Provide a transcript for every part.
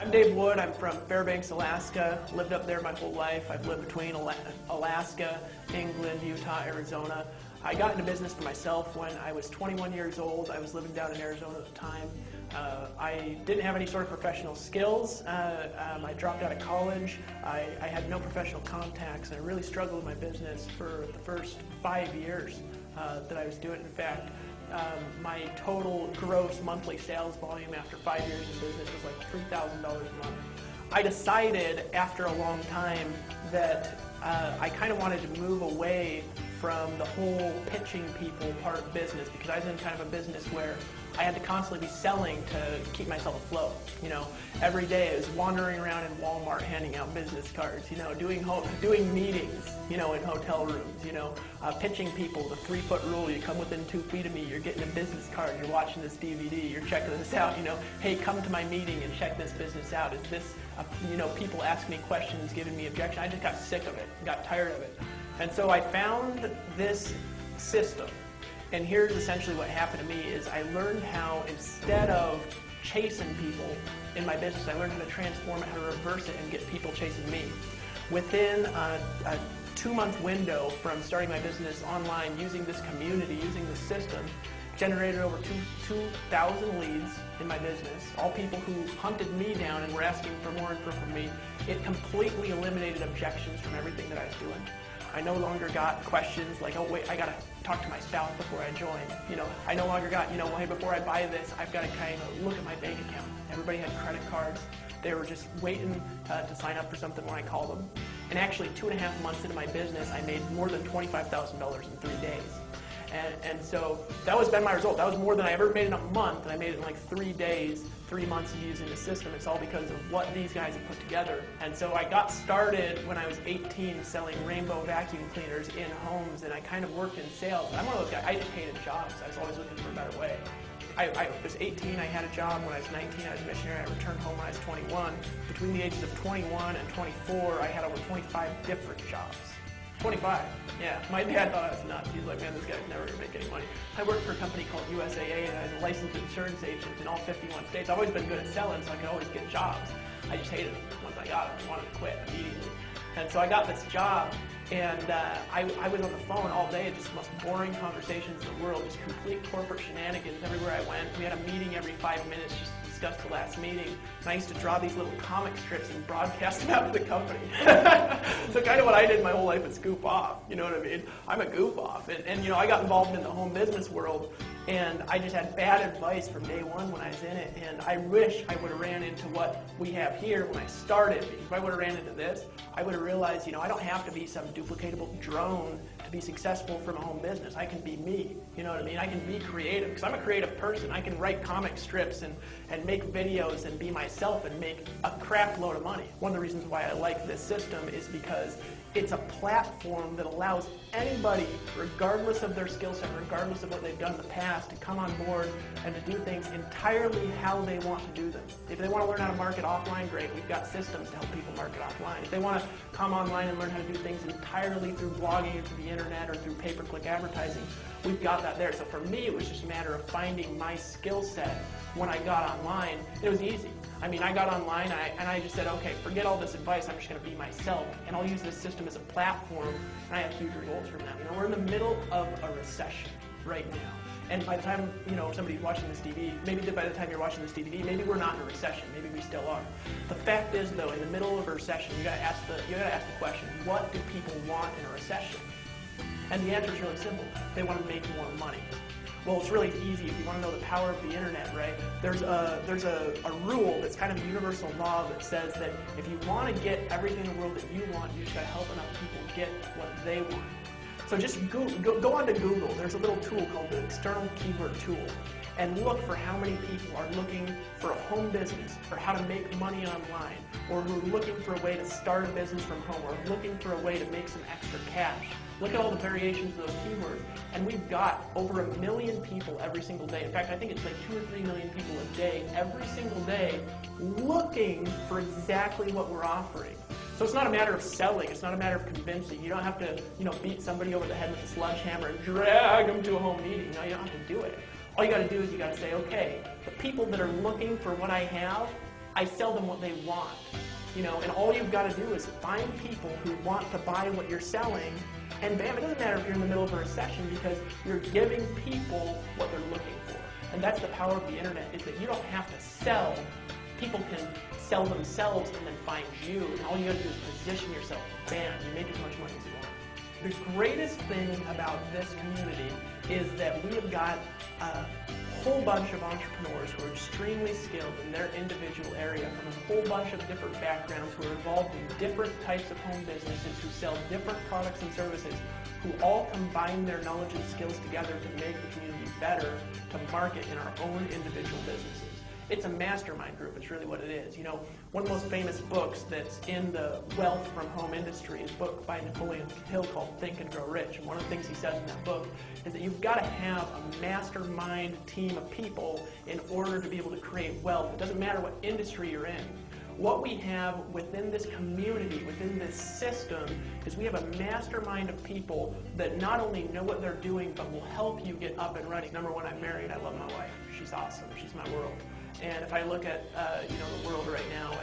I'm Dave Wood. I'm from Fairbanks, Alaska. Lived up there my whole life. I've lived between Alaska, England, Utah, Arizona. I got into business for myself when I was 21 years old. I was living down in Arizona at the time. I didn't have any sort of professional skills. I dropped out of college. I had no professional contacts, and I really struggled with my business for the first 5 years that I was doing it. In fact, my total gross monthly sales volume after 5 years in business was like $3,000 a month. I decided after a long time that I kind of wanted to move away from the whole pitching people part of business, because I was in kind of a business where I had to constantly be selling to keep myself afloat. You know, every day I was wandering around in Walmart handing out business cards, you know, doing meetings, you know, in hotel rooms, you know, pitching people the 3-foot rule. You come within 2 feet of me, you're getting a business card, you're watching this DVD, you're checking this out, you know, hey, come to my meeting and check this business out. Is this, you know, people ask me questions, giving me objections. I just got sick of it, got tired of it. And so I found this system. And here's essentially what happened to me is I learned how, instead of chasing people in my business, I learned how to transform it, how to reverse it, and get people chasing me. Within a 2-month window from starting my business online, using this community, using this system, generated over 2,000 leads in my business, all people who hunted me down and were asking for more info from me. It completely eliminated objections from everything that I was doing. I no longer got questions like, oh wait, I gotta talk to my spouse before I join. You know, I no longer got, you know, well, hey, before I buy this, I've got to kind of look at my bank account. Everybody had credit cards. They were just waiting to sign up for something when I called them. And actually, 2.5 months into my business, I made more than $25,000 in 3 days. And so that was been my result. That was more than I ever made in a month, and I made it in like 3 days, 3 months of using the system. It's all because of what these guys have put together. And so I got started when I was 18 selling rainbow vacuum cleaners in homes, and I kind of worked in sales. I'm one of those guys, I just hated jobs. I was always looking for a better way. I was 18, I had a job. When I was 19, I was a missionary. I returned home when I was 21. Between the ages of 21 and 24, I had over 25 different jobs. 25, yeah. My dad thought I was nuts. He's like, man, this guy's never going to make any money. I worked for a company called USAA, and I was a licensed insurance agent in all 51 states. I've always been good at selling, so I could always get jobs. I just hated them. Once I got them, I wanted to quit immediately. And so I got this job, and I was on the phone all day, just the most boring conversations in the world, just complete corporate shenanigans everywhere I went. We had a meeting every 5 minutes just to discuss the last meeting. And I used to draw these little comic strips and broadcast them out to the company. So kind of what I did my whole life is goof off, you know what I mean? I'm a goof off. And you know, I got involved in the home business world, and I just had bad advice from day one when I was in it. And I wish I would have ran into what we have here when I started, because if I would have ran into this, I would have realized, you know, I don't have to be some duplicatable drone to be successful from a home business. I can be me, you know what I mean? I can be creative, because I'm a creative person. I can write comic strips and make videos and be myself and make a crap load of money. One of the reasons why I like this system is because it's a platform that allows anybody, regardless of their skill set, regardless of what they've done in the past, to come on board and to do things entirely how they want to do them. If they want to learn how to market offline, great. We've got systems to help people market offline. If they want to come online and learn how to do things entirely through blogging or through the internet or through pay-per-click advertising, we've got that there. So for me, it was just a matter of finding my skill set when I got online. It was easy. I mean, I got online and I just said, okay, forget all this advice, I'm just going to be myself, and I'll use this system as a platform, and I have huge results from that. You know, we're in the middle of a recession right now, and by the time, you know, somebody's watching this DVD, maybe by the time you're watching this DVD, maybe we're not in a recession, maybe we still are. The fact is, though, in the middle of a recession, you got to ask the question, what do people want in a recession? And the answer is really simple. They want to make more money. Well, it's really easy if you want to know the power of the internet, right? There's a rule that's kind of a universal law that says that if you want to get everything in the world that you want, you just got to help enough people get what they want. So just go onto Google. There's a little tool called the external keyword tool, and look for how many people are looking for a home business, or how to make money online, or who are looking for a way to start a business from home, or looking for a way to make some extra cash. Look at all the variations of those keywords, and we've got over 1 million people every single day. In fact, I think it's like 2 or 3 million people a day, every single day, looking for exactly what we're offering. So it's not a matter of selling, it's not a matter of convincing. You don't have to, you know, beat somebody over the head with a sledgehammer and drag them to a home meeting. No, you don't have to do it. All you got to do is you got to say, okay, the people that are looking for what I have, I sell them what they want. And all you've got to do is find people who want to buy what you're selling, and bam, it doesn't matter if you're in the middle of a recession because you're giving people what they're looking for. And that's the power of the internet, is that you don't have to sell. People can sell themselves and then find you, and all you got to do is position yourself. Bam, you make as much money as you want. The greatest thing about this community is that we have got a whole bunch of entrepreneurs who are extremely skilled in their individual area from a whole bunch of different backgrounds, who are involved in different types of home businesses, who sell different products and services, who all combine their knowledge and skills together to make the community better, to market in our own individual businesses. It's a mastermind group, it's really what it is. One of the most famous books that's in the wealth from home industry is a book by Napoleon Hill called Think and Grow Rich. And one of the things he says in that book is that you've got to have a mastermind team of people in order to be able to create wealth. It doesn't matter what industry you're in. What we have within this community, within this system, is we have a mastermind of people that not only know what they're doing, but will help you get up and running. Number one, I'm married. I love my wife. She's awesome. She's my world. And if I look at the world right now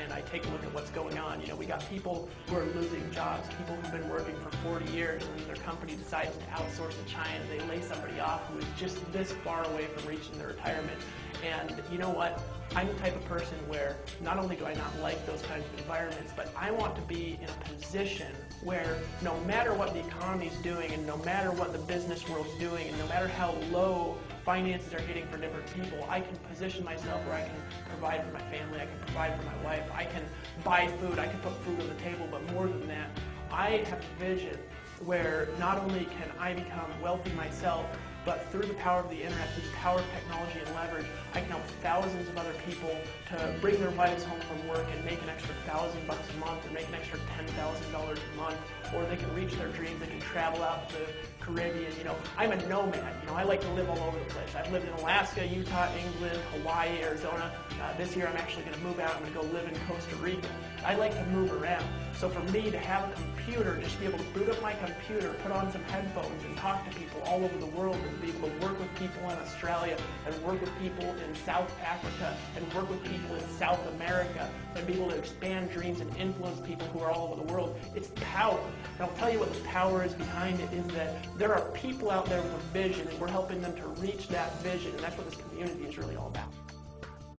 and I take a look at what's going on, we got people who are losing jobs, people who've been working for 40 years and their company decides to outsource to China. They lay somebody off who is just this far away from reaching their retirement. And you know what? I'm the type of person where not only do I not like those kinds of environments, but I want to be in a position where no matter what the economy is doing and no matter what the business world's doing and no matter how low finances are getting for different people, I can position myself where I can provide for my family, I can provide for my wife, I can buy food, I can put food on the table, but more than that, I have a vision where not only can I become wealthy myself, but through the power of the internet, through the power of technology and leverage, I can help thousands of other people to bring their wives home from work and make an extra $1,000 a month, or make an extra $10,000 a month, or they can reach their dreams, they can travel out to the Caribbean. I'm a nomad. I like to live all over the place. I've lived in Alaska, Utah, England, Hawaii, Arizona. This year I'm actually going to move out. I'm going to go live in Costa Rica. I like to move around. So for me to have a computer, just be able to boot up my computer, put on some headphones and talk to people all over the world, and be able to work with people in Australia and work with people in South Africa and work with people in South America and be able to expand dreams and influence people who are all over the world, it's power. And I'll tell you what the power is behind it is that there are people out there with a vision and we're helping them to reach that vision, and that's what this community is really all about.